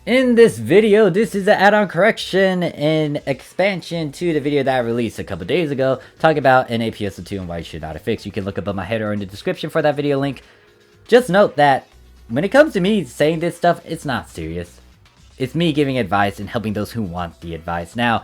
In this video, this is an add-on correction and expansion to the video that I released a couple days ago, talking about an PSO2 and why you should not affix. You can look above my header or in the description for that video link. Just note that when it comes to me saying this stuff, it's not serious. It's me giving advice and helping those who want the advice. Now,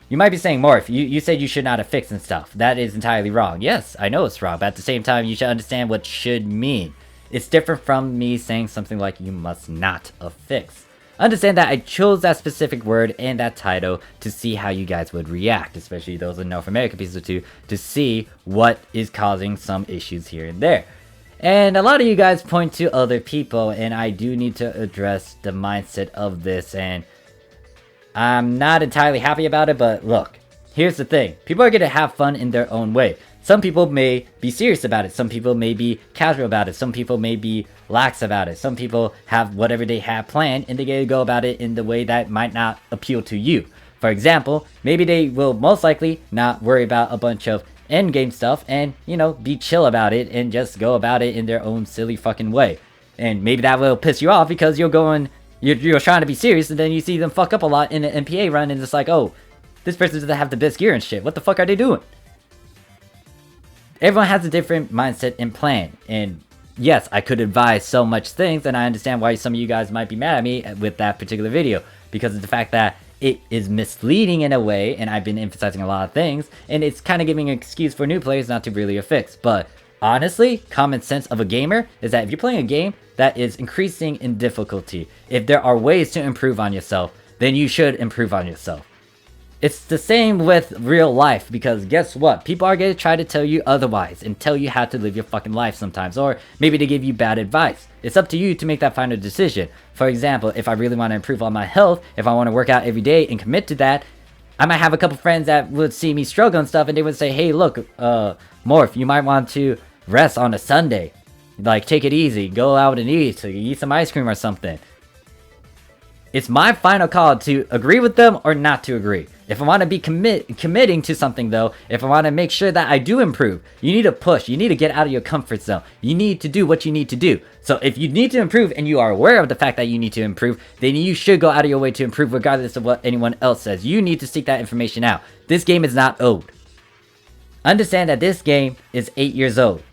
you might be saying, Morph, you said you should not affix and stuff. That is entirely wrong. Yes, I know it's wrong, but at the same time, you should understand what should mean. It's different from me saying something like you must not affix. Understand that I chose that specific word and that title to see how you guys would react, especially those in North America PSO2, to see what is causing some issues here and there. And a lot of you guys point to other people, and I do need to address the mindset of this, and I'm not entirely happy about it, but look, here's the thing. People are going to have fun in their own way. Some people may be serious about it. Some people may be casual about it. Some people may be lax about it. Some people have whatever they have planned and they get to go about it in the way that might not appeal to you. For example, maybe they will most likely not worry about a bunch of endgame stuff and, you know, be chill about it and just go about it in their own silly fucking way. And maybe that will piss you off because you're trying to be serious and then you see them fuck up a lot in an MPA run and it's like, oh, this person doesn't have the best gear and shit. What the fuck are they doing? Everyone has a different mindset and plan, and yes, I could advise so much things, and I understand why some of you guys might be mad at me with that particular video, because of the fact that it is misleading in a way, and I've been emphasizing a lot of things, and it's kind of giving an excuse for new players not to really affix. But honestly, common sense of a gamer is that if you're playing a game that is increasing in difficulty, if there are ways to improve on yourself, then you should improve on yourself. It's the same with real life, because guess what? People are going to try to tell you otherwise and tell you how to live your fucking life sometimes, or maybe to give you bad advice. It's up to you to make that final decision. For example, if I really want to improve on my health, if I want to work out every day and commit to that, I might have a couple friends that would see me struggle and stuff, and they would say, hey, look, Morph, you might want to rest on a Sunday. Like, take it easy, go out and eat some ice cream or something. It's my final call to agree with them or not to agree. If I want to be committing to something though, if I want to make sure that I do improve, you need to push. You need to get out of your comfort zone. You need to do what you need to do. So if you need to improve and you are aware of the fact that you need to improve, then you should go out of your way to improve regardless of what anyone else says. You need to seek that information out. This game is not old. Understand that this game is 8 years old.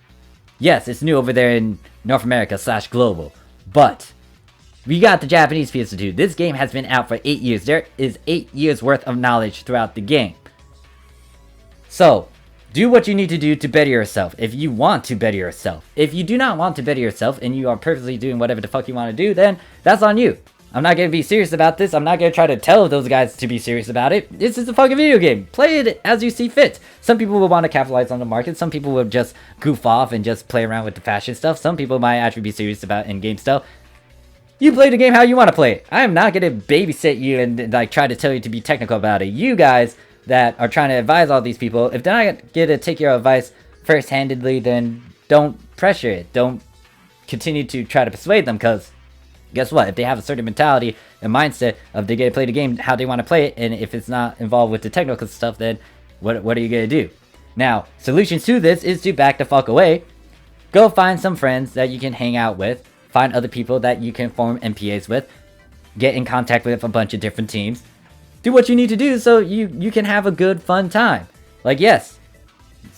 Yes, it's new over there in North America / global, but we got the Japanese PSO2. This game has been out for 8 years. There is 8 years worth of knowledge throughout the game. So, do what you need to do to better yourself if you want to better yourself. If you do not want to better yourself and you are perfectly doing whatever the fuck you want to do, then that's on you. I'm not going to be serious about this. I'm not going to try to tell those guys to be serious about it. This is a fucking video game. Play it as you see fit. Some people will want to capitalize on the market. Some people will just goof off and just play around with the fashion stuff. Some people might actually be serious about in-game stuff. You play the game how you want to play it. I am not going to babysit you and like try to tell you to be technical about it. You guys that are trying to advise all these people, if they're not going to take your advice first-handedly, then don't pressure it. Don't continue to try to persuade them, because guess what? If they have a certain mentality and mindset of they're going to play the game how they want to play it, and if it's not involved with the technical stuff, then what are you going to do? Now, solutions to this is to back the fuck away. Go find some friends that you can hang out with. Find other people that you can form MPAs with. Get in contact with a bunch of different teams. Do what you need to do so you can have a good, fun time. Like, yes,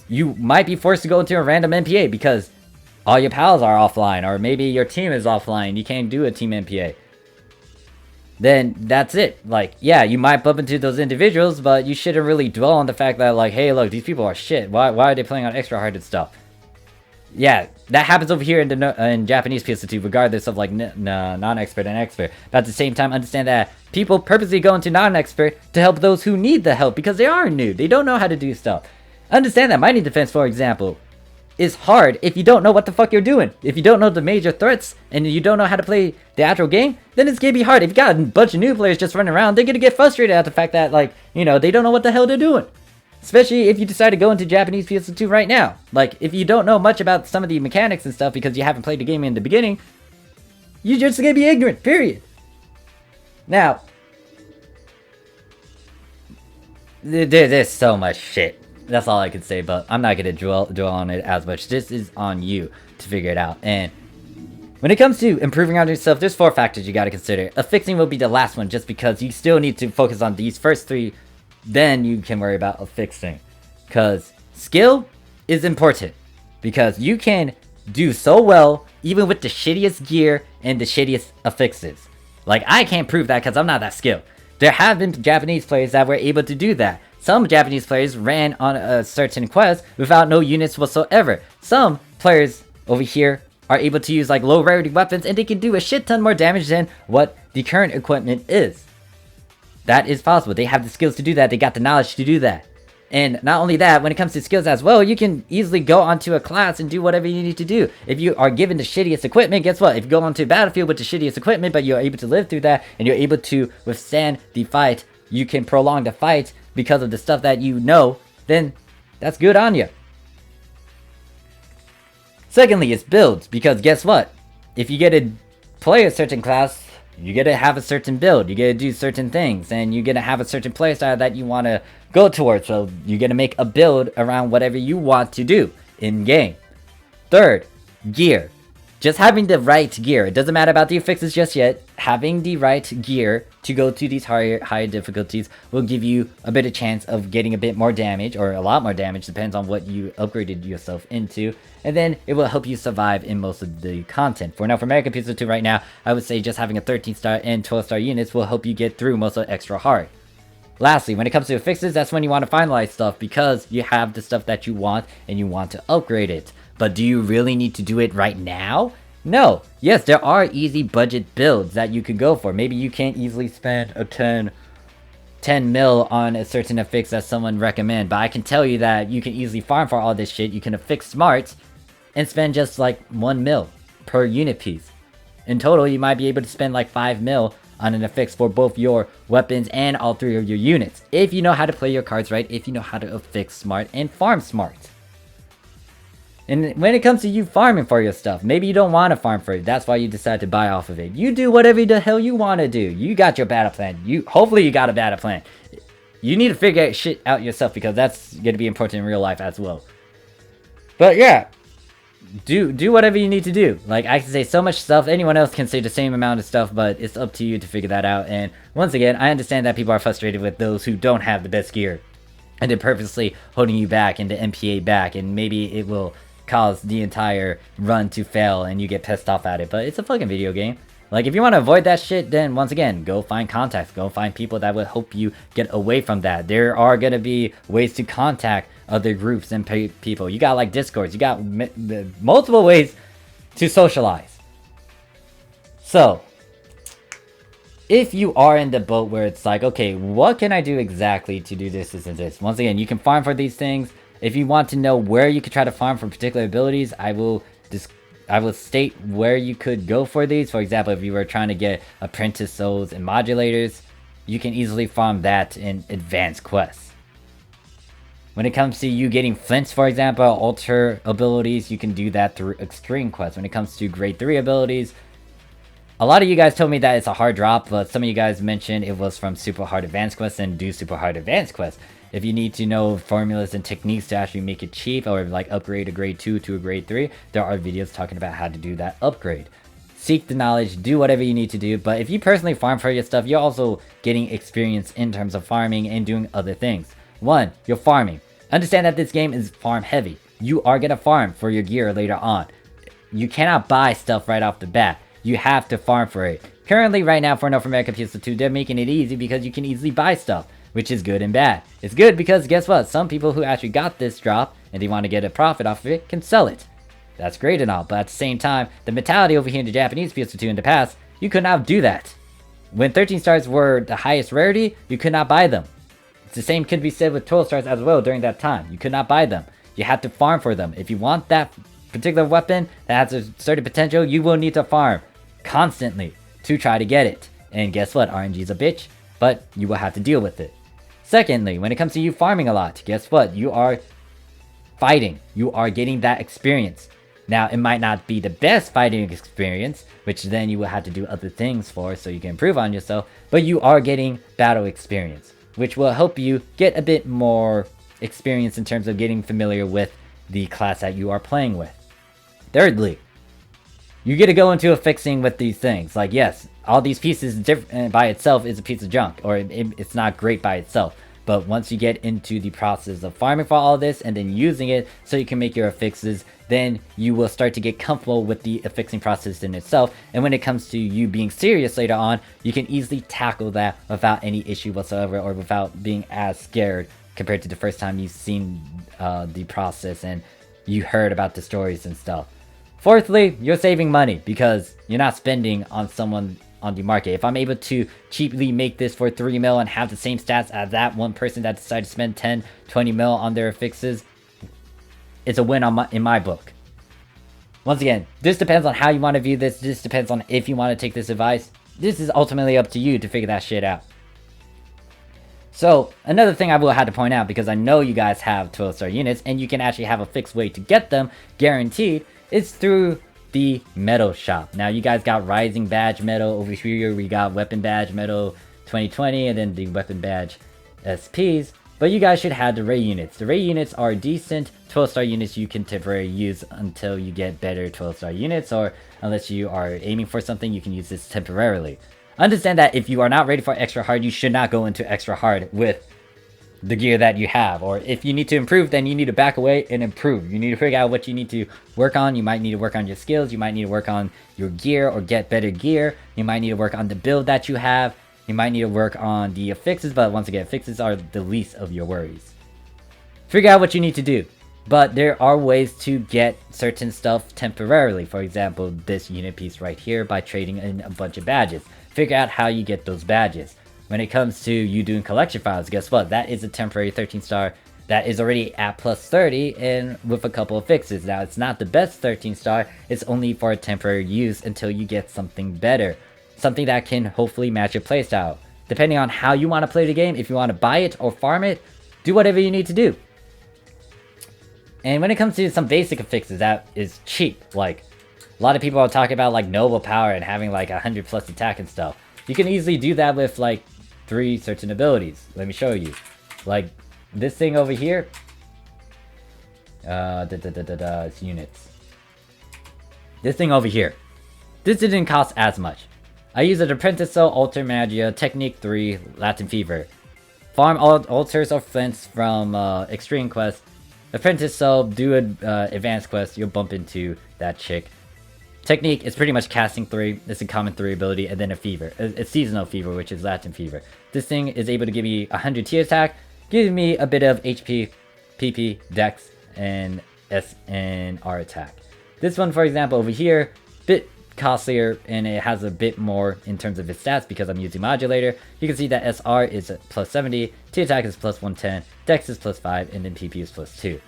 you might be forced to go into a random MPA because all your pals are offline, or maybe your team is offline. You can't do a team MPA. Then that's it. Like, yeah, you might bump into those individuals, but you shouldn't really dwell on the fact that, like, hey, look, these people are shit. Why are they playing on extra hard and stuff? Yeah, that happens over here in Japanese PSO2, regardless of like non-expert and expert. But at the same time, understand that people purposely go into non-expert to help those who need the help because they are new. They don't know how to do stuff. Understand that mining defense, for example, is hard if you don't know what the fuck you're doing. If you don't know the major threats and you don't know how to play the actual game, then it's gonna be hard. If you got a bunch of new players just running around, they're gonna get frustrated at the fact that, like, you know, they don't know what the hell they're doing. Especially if you decide to go into Japanese PSO2 right now. Like, if you don't know much about some of the mechanics and stuff because you haven't played the game in the beginning, you're just gonna be ignorant, period. Now, there's so much shit. That's all I can say, but I'm not gonna dwell on it as much. This is on you to figure it out. And When it comes to improving on yourself, there's 4 factors you gotta consider. Affixing will be the last one just because you still need to focus on these first 3, then you can worry about affixing. Because skill is important. Because you can do so well even with the shittiest gear and the shittiest affixes. Like, I can't prove that because I'm not that skilled. There have been Japanese players that were able to do that. Some Japanese players ran on a certain quest without no units whatsoever. Some players over here are able to use like low rarity weapons and they can do a shit ton more damage than what the current equipment is. That is possible. They have the skills to do that. They got the knowledge to do that. And not only that, when it comes to skills as well, you can easily go onto a class and do whatever you need to do. If you are given the shittiest equipment, guess what? If you go onto a battlefield with the shittiest equipment, but you're able to live through that, and you're able to withstand the fight, you can prolong the fight because of the stuff that you know, then that's good on you. Secondly, it's builds, because guess what? If you get to play a certain class, you gotta have a certain build, you gotta do certain things, and you're gonna have a certain playstyle that you wanna go towards, so you're gonna make a build around whatever you want to do in game. Third, gear. Just having the right gear. It doesn't matter about the affixes just yet. Having the right gear to go to these higher difficulties will give you a better chance of getting a bit more damage, or a lot more damage, depends on what you upgraded yourself into. And then it will help you survive in most of the content. For North American PSO2 right now, I would say just having a 13-star and 12-star units will help you get through most of extra hard. Lastly, when it comes to affixes, that's when you want to finalize stuff because you have the stuff that you want and you want to upgrade it. But do you really need to do it right now? No. Yes, there are easy budget builds that you could go for. Maybe you can't easily spend a 10 mil on a certain affix that someone recommend, but I can tell you that you can easily farm for all this shit. You can affix smart and spend just like 1 mil per unit piece. In total, you might be able to spend like 5 mil on an affix for both your weapons and all 3 of your units. If you know how to play your cards right, if you know how to affix smart and farm smart. And when it comes to you farming for your stuff, maybe you don't want to farm for it. That's why you decide to buy off of it. You do whatever the hell you want to do. You got your battle plan. Hopefully you got a battle plan. You need to figure shit out yourself because that's going to be important in real life as well. But yeah, do whatever you need to do. Like, I can say so much stuff. Anyone else can say the same amount of stuff, but it's up to you to figure that out. And once again, I understand that people are frustrated with those who don't have the best gear. And they're purposely holding you back and the MPA back. And maybe it will cause the entire run to fail and you get pissed off at it, but it's a fucking video game. Like, if you want to avoid that shit, then once again, go find contacts, go find people that will help you get away from that. There are gonna be ways to contact other groups and people. You got like Discords, you got multiple ways to socialize. So if you are in the boat where it's like, okay, what can I do exactly to do this and this? Once again, you can farm for these things. If you want to know where you could try to farm for particular abilities, I will state where you could go for these. For example, if you were trying to get apprentice souls and modulators, you can easily farm that in advanced quests. When it comes to you getting flints, for example, alter abilities, you can do that through extreme quests. When it comes to grade 3 abilities, a lot of you guys told me that it's a hard drop, but some of you guys mentioned it was from super hard advanced quests and do super hard advanced quests. If you need to know formulas and techniques to actually make it cheap, or like upgrade a grade 2 to a grade 3, there are videos talking about how to do that upgrade. Seek the knowledge, do whatever you need to do, but if you personally farm for your stuff, you're also getting experience in terms of farming and doing other things. 1, you're farming. Understand that this game is farm heavy. You are gonna farm for your gear later on. You cannot buy stuff right off the bat. You have to farm for it. Currently, right now, for North American PSO2, they're making it easy because you can easily buy stuff, which is good and bad. It's good because guess what? Some people who actually got this drop and they want to get a profit off of it can sell it. That's great and all, but at the same time, the mentality over here in the Japanese PSO2 in the past, you could not do that. When 13 stars were the highest rarity, you could not buy them. The same could be said with 12 stars as well during that time. You could not buy them. You had to farm for them. If you want that particular weapon that has a certain potential, you will need to farm constantly to try to get it. And guess what? RNG is a bitch, but you will have to deal with it. Secondly, when it comes to you farming a lot, guess what? You are fighting. You are getting that experience. Now, it might not be the best fighting experience, which then you will have to do other things for so you can improve on yourself, but you are getting battle experience, which will help you get a bit more experience in terms of getting familiar with the class that you are playing with. Thirdly, You get to go into affixing with these things. Like, yes, all these pieces by itself is a piece of junk, or it's not great by itself. But once you get into the process of farming for all this and then using it so you can make your affixes, then you will start to get comfortable with the affixing process in itself. And when it comes to you being serious later on, you can easily tackle that without any issue whatsoever, or without being as scared compared to the first time you've seen the process and you heard about the stories and stuff. Fourthly, you're saving money because you're not spending on someone on the market. If I'm able to cheaply make this for 3 mil and have the same stats as that one person that decided to spend 10, 20 mil on their affixes, it's a win in my book. Once again, this depends on how you want to view this. This depends on if you want to take this advice. This is ultimately up to you to figure that shit out. So, another thing I will have to point out, because I know you guys have 12-star units, and you can actually have a fixed way to get them, guaranteed, is through the metal shop. Now, you guys got Rising Badge Metal over here, we got Weapon Badge Metal 2020, and then the Weapon Badge SPs, but you guys should have the Ray units. The Ray units are decent 12-star units you can temporarily use until you get better 12-star units, or unless you are aiming for something, you can use this temporarily. Understand that if you are not ready for extra hard, you should not go into extra hard with the gear that you have. Or if you need to improve, then you need to back away and improve. You need to figure out what you need to work on. You might need to work on your skills. You might need to work on your gear or get better gear. You might need to work on the build that you have. You might need to work on the affixes, but once again, affixes are the least of your worries. Figure out what you need to do. But there are ways to get certain stuff temporarily. For example, this unit piece right here by trading in a bunch of badges. Figure out how you get those badges. When it comes to you doing collection files, guess what? That is a temporary 13-star that is already at plus 30 and with a couple of fixes. Now, it's not the best 13-star. It's only for a temporary use until you get something better. Something that can hopefully match your playstyle. Depending on how you want to play the game, if you want to buy it or farm it, do whatever you need to do. And when it comes to some basic affixes, that is cheap. Like, a lot of people are talking about like noble power and having like 100 plus attack and stuff. You can easily do that with like 3 certain abilities. Let me show you. Like this thing over here. It's units. This thing over here. This didn't cost as much. I use an Apprentice Soul, Alter Magia, Technique 3, Latin Fever. Farm altars or flints from Extreme Quest. Apprentice Soul, do an advanced quest, you'll bump into that chick. Technique is pretty much casting 3, it's a common 3 ability, and then a fever. A seasonal fever, which is Latin Fever. This thing is able to give me 100 T attack, giving me a bit of HP, PP, Dex, and S and R attack. This one, for example, over here, bit costlier, and it has a bit more in terms of its stats because I'm using Modulator. You can see that SR is plus 70, T attack is plus 110, Dex is plus 5, and then PP is plus 2.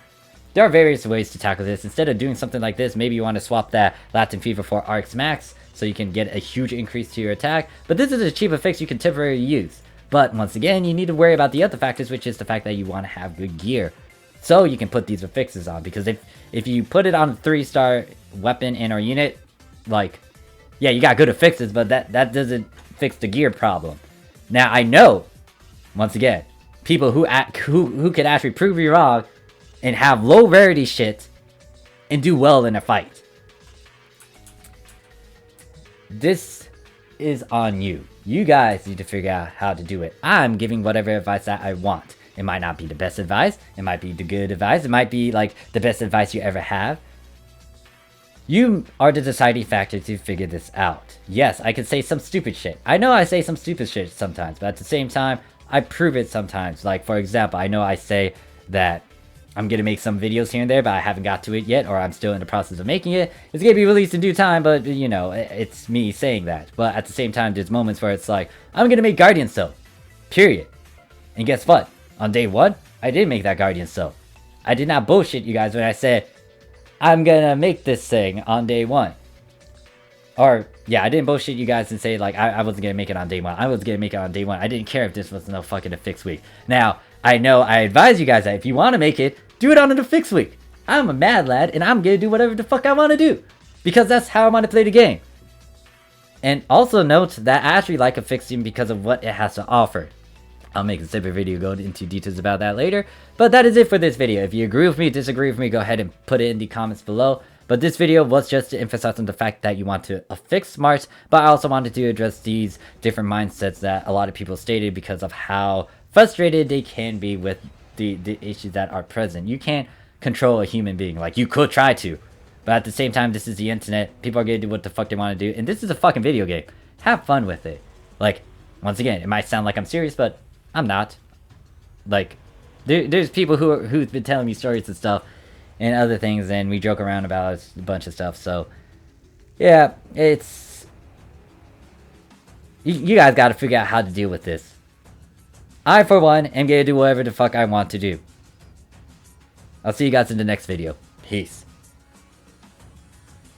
There are various ways to tackle this. Instead of doing something like this, maybe you want to swap that Latin Fever for Arcs Max so you can get a huge increase to your attack. But this is a cheap fix you can temporarily use. But once again, you need to worry about the other factors, which is the fact that you want to have good gear. So you can put these affixes on. Because if you put it on a 3-star weapon in our unit, like, yeah, you got good affixes, but that doesn't fix the gear problem. Now, I know, once again, people who can actually prove you wrong and have low rarity shit and do well in a fight. This is on you. You guys need to figure out how to do it. I'm giving whatever advice that I want. It might not be the best advice. It might be the good advice. It might be like the best advice you ever have. You are the deciding factor to figure this out. Yes, I can say some stupid shit. I know I say some stupid shit sometimes, but at the same time, I prove it sometimes. Like, for example, I know I say that I'm gonna make some videos here and there, but I haven't got to it yet, or I'm still in the process of making it. It's gonna be released in due time, but, you know, it's me saying that. But at the same time, there's moments where it's like, I'm gonna make Guardian Soap. Period. And guess what? On day 1, I did make that Guardian Soap. I did not bullshit you guys when I said, I'm gonna make this thing on day 1. Or, yeah, I didn't bullshit you guys and say, like, I wasn't gonna make it on day 1. I was gonna make it on day 1. I didn't care if this was no fucking Affix week. Now, I know I advise you guys that if you want to make it, do it on an Affix week. I'm a mad lad, and I'm gonna do whatever the fuck I want to do. Because that's how I want to play the game. And also note that I actually like Affixing because of what it has to offer. I'll make a separate video going into details about that later. But that is it for this video. If you agree with me, disagree with me, go ahead and put it in the comments below. But this video was just to emphasize on the fact that you want to affix smart, but I also wanted to address these different mindsets that a lot of people stated because of how frustrated they can be with the issues that are present. You can't control a human being. Like, you could try to, but at the same time, this is the internet. People are gonna do what the fuck they want to do, and this is a fucking video game. Have fun with it. Like, once again, it might sound like I'm serious, but I'm not. Like, there's people who've been telling me stories and stuff and other things, and we joke around about a bunch of stuff. So yeah, it's you guys got to figure out how to deal with this. I, for one, am gonna do whatever the fuck I want to do. I'll see you guys in the next video. Peace.